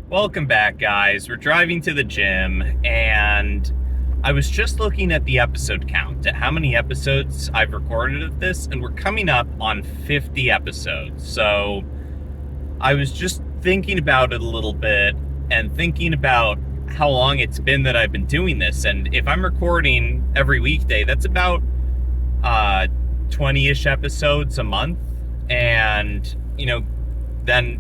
Welcome back, guys. We're driving to the gym, and I was just looking at the episode count, at how many episodes I've recorded of this, and we're coming up on 50 episodes. So I was just thinking about it a little bit and thinking about how long it's been that I've been doing this. And if I'm recording every weekday, that's about 20-ish episodes a month. And, then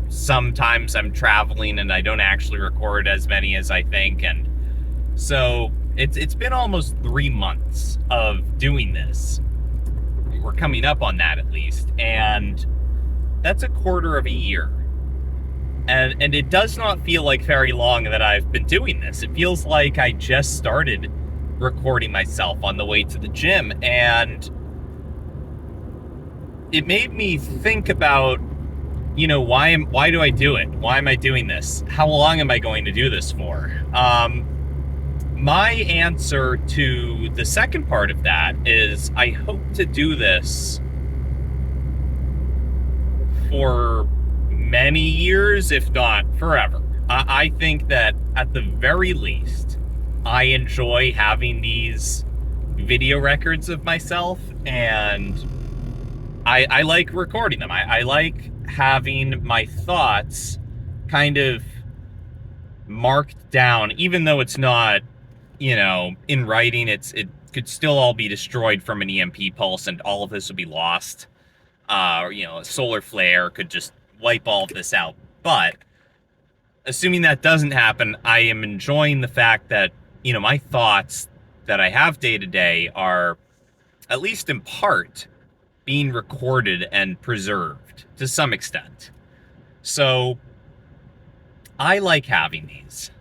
sometimes I'm traveling and I don't actually record as many as I think, and so it's been almost 3 months of doing this. We're coming up on that at least, and that's a quarter of a year. And it does not feel like very long that I've been doing this. It feels like I just started recording myself on the way to the gym, and it made me think about why do I do it? Why am I doing this? How long am I going to do this for? My answer to the second part of that is I hope to do this for many years, if not forever. I think that at the very least, I enjoy having these video records of myself, and I like recording them. I like having my thoughts kind of marked down, even though it's not, in writing. It could still all be destroyed from an EMP pulse, and all of this would be lost. A solar flare could just wipe all of this out. But assuming that doesn't happen, I am enjoying the fact that, my thoughts that I have day to day are, at least in part, being recorded and preserved to some extent. So I like having these.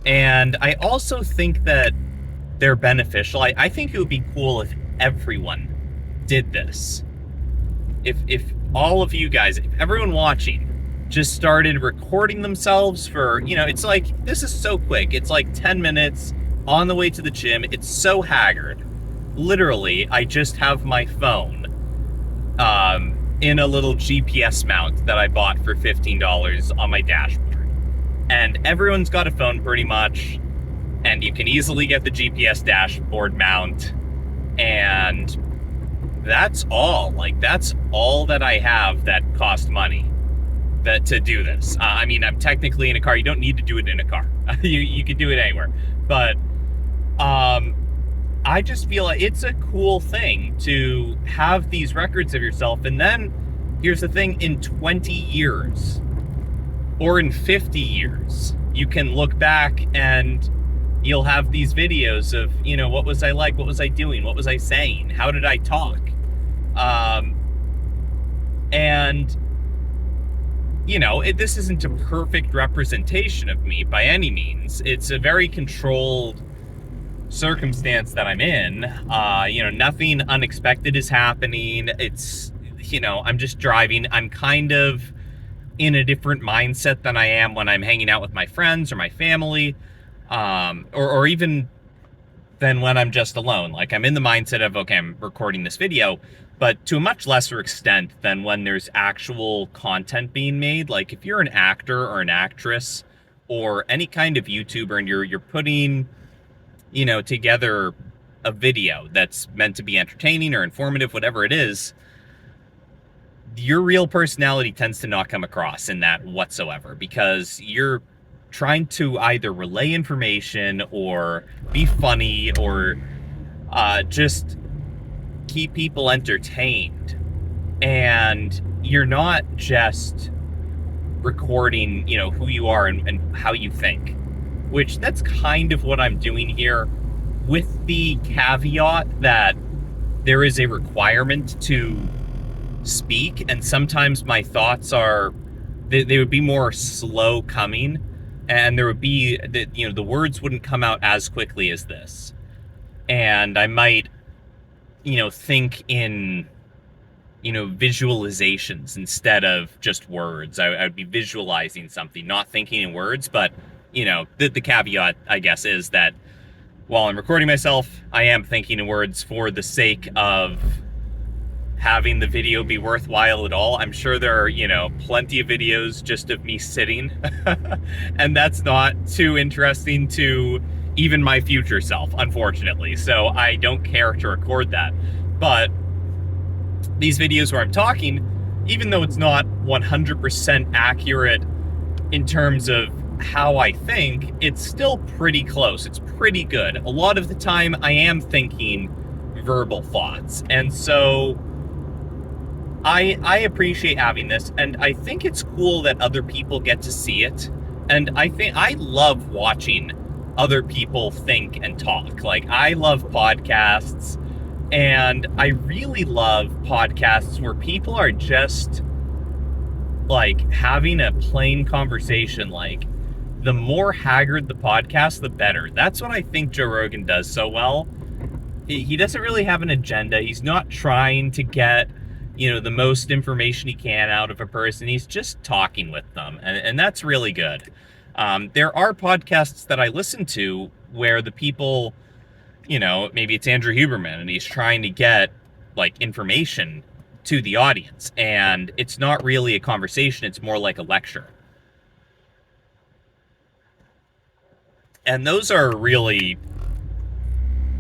And I also think that they're beneficial. I think it would be cool if everyone did this. If all of you guys, if everyone watching just started recording themselves for, it's like, this is so quick. It's like 10 minutes on the way to the gym. It's so haggard. Literally, I just have my phone in a little GPS mount that I bought for $15 on my dashboard. And everyone's got a phone pretty much, and you can easily get the GPS dashboard mount, and that's all. Like, that's all that I have that cost money to do this. I'm technically in a car. You don't need to do it in a car. you can do it anywhere. But I just feel like it's a cool thing to have these records of yourself. And then here's the thing, in 20 years or in 50 years, you can look back and you'll have these videos of, what was I like? What was I doing? What was I saying? How did I talk? This isn't a perfect representation of me by any means. It's a very controlled circumstance that I'm in. Nothing unexpected is happening. It's, I'm just driving. I'm kind of in a different mindset than I am when I'm hanging out with my friends or my family, or even than when I'm just alone. Like, I'm in the mindset of, okay, I'm recording this video, but to a much lesser extent than when there's actual content being made. Like, if you're an actor or an actress or any kind of YouTuber and you're putting together a video that's meant to be entertaining or informative, whatever it is, your real personality tends to not come across in that whatsoever, because you're trying to either relay information or be funny or just keep people entertained. And you're not just recording, who you are and how you think, which that's kind of what I'm doing here, with the caveat that there is a requirement to speak, and sometimes my thoughts are, they would be more slow coming, and there would be the words wouldn't come out as quickly as this, and I might think in visualizations instead of just words. I would be visualizing something, not thinking in words. But the caveat, I guess, is that while I'm recording myself, I am thinking in words for the sake of having the video be worthwhile at all. I'm sure there are, plenty of videos just of me sitting, and that's not too interesting to even my future self, unfortunately. So I don't care to record that. But these videos where I'm talking, even though it's not 100% accurate in terms of how I think, it's still pretty close. It's pretty good. A lot of the time I am thinking verbal thoughts. And so I appreciate having this, and I think it's cool that other people get to see it. And I love watching other people think and talk. Like, I love podcasts, and I really love podcasts where people are just like having a plain conversation. Like, the more haggard the podcast, the better. That's what I think Joe Rogan does so well. He doesn't really have an agenda. He's not trying to get, the most information he can out of a person. He's just talking with them. And that's really good. There are podcasts that I listen to where the people, maybe it's Andrew Huberman, and he's trying to get like information to the audience. And it's not really a conversation. It's more like a lecture. And those are really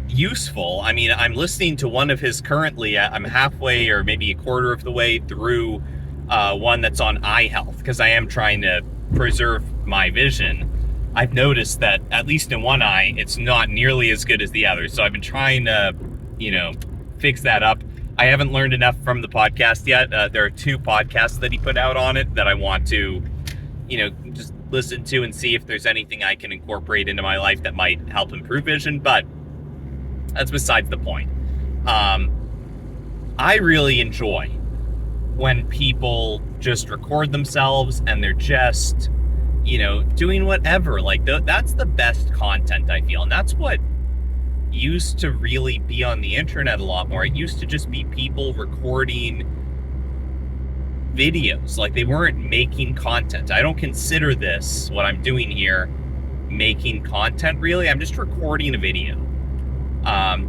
useful. I mean, I'm listening to one of his currently. I'm halfway or maybe a quarter of the way through one that's on eye health, because I am trying to preserve my vision. I've noticed that at least in one eye, it's not nearly as good as the other. So I've been trying to, fix that up. I haven't learned enough from the podcast yet. There are 2 podcasts that he put out on it that I want to, just listen to and see if there's anything I can incorporate into my life that might help improve vision. But that's besides the point. I really enjoy when people just record themselves and they're just, doing whatever. Like, that's the best content, I feel. And that's what used to really be on the internet a lot more. It used to just be people recording videos. Like, they weren't making content. I don't consider this, what I'm doing here, making content, really. I'm just recording a video.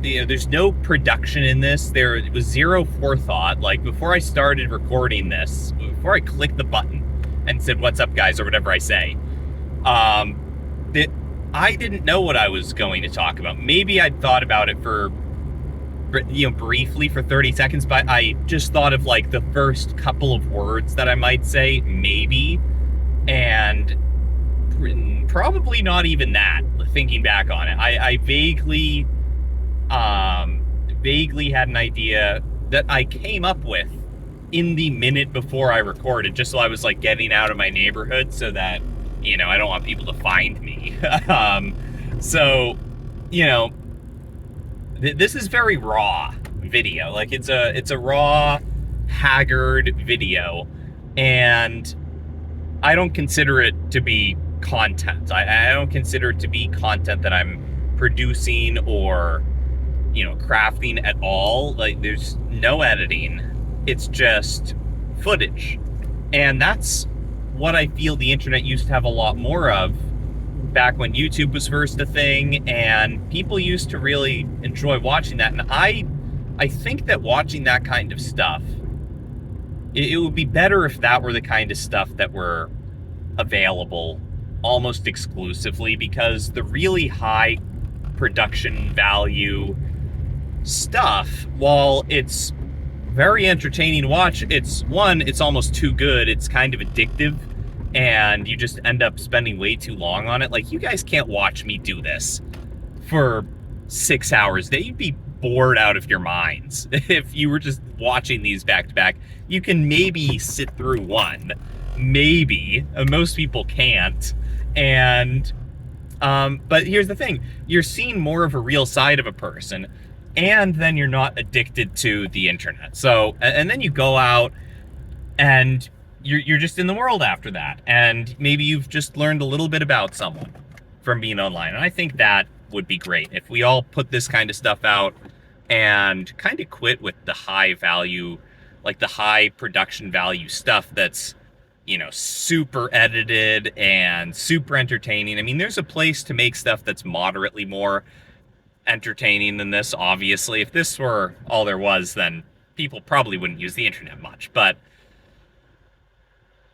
There's no production in this. There was zero forethought. Like, before I started recording this, before I clicked the button and said, "What's up, guys?" or whatever I say, I didn't know what I was going to talk about. Maybe I'd thought about it for, briefly for 30 seconds, but I just thought of like the first couple of words that I might say, maybe, and probably not even that, thinking back on it. I vaguely had an idea that I came up with in the minute before I recorded, just so I was like getting out of my neighborhood so that, I don't want people to find me. This is very raw video. Like, it's a raw, haggard video, and I don't consider it to be content. I don't consider it to be content that I'm producing or, crafting at all. Like, there's no editing. It's just footage. And that's what I feel the internet used to have a lot more of back when YouTube was first a thing, and people used to really enjoy watching that. And I think that watching that kind of stuff, it would be better if that were the kind of stuff that were available almost exclusively, because the really high production value stuff, while it's very entertaining to watch, it's almost too good. It's kind of addictive, and you just end up spending way too long on it. Like, you guys can't watch me do this for 6 hours. You'd be bored out of your minds if you were just watching these back to back. You can maybe sit through one, maybe. Most people can't. And but here's the thing: you're seeing more of a real side of a person, and then you're not addicted to the internet. So, and then you go out and you're just in the world after that, and maybe you've just learned a little bit about someone from being online. And I think that would be great if we all put this kind of stuff out and kind of quit with the high value, like the high production value stuff that's, super edited and super entertaining. I mean, there's a place to make stuff that's moderately more entertaining than this, obviously. If this were all there was, then people probably wouldn't use the internet much, but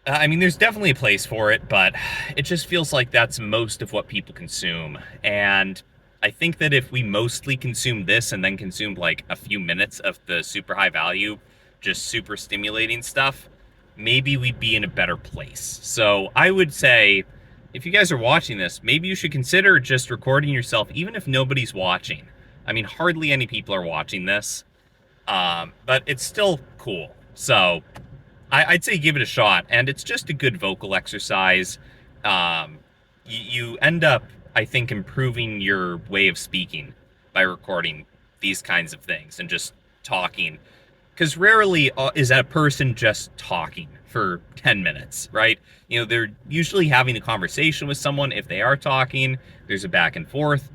I mean, there's definitely a place for it, but it just feels like that's most of what people consume. And I think that if we mostly consume this and then consumed like a few minutes of the super high value, just super stimulating stuff, maybe we'd be in a better place. So I would say, if you guys are watching this, maybe you should consider just recording yourself, even if nobody's watching. I mean, hardly any people are watching this, but it's still cool. So I'd say give it a shot, and it's just a good vocal exercise. You end up, I think, improving your way of speaking by recording these kinds of things and just talking. Because rarely is a person just talking for 10 minutes, right? You know, they're usually having a conversation with someone. If they are talking, there's a back and forth.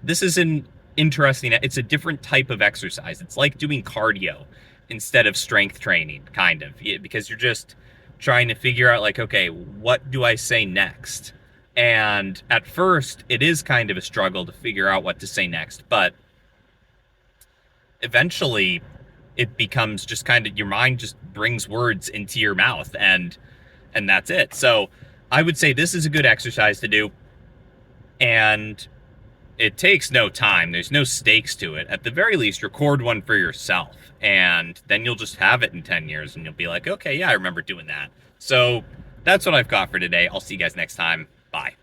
This is an interesting, it's a different type of exercise. It's like doing cardio instead of strength training, kind of, because you're just trying to figure out, like, okay, what do I say next? And at first, it is kind of a struggle to figure out what to say next, but eventually it becomes just kind of, your mind just brings words into your mouth, and that's it. So I would say this is a good exercise to do, and it takes no time. There's no stakes to it. At the very least, record one for yourself, and then you'll just have it in 10 years, and you'll be like, okay, yeah, I remember doing that. So that's what I've got for today. I'll see you guys next time. Bye.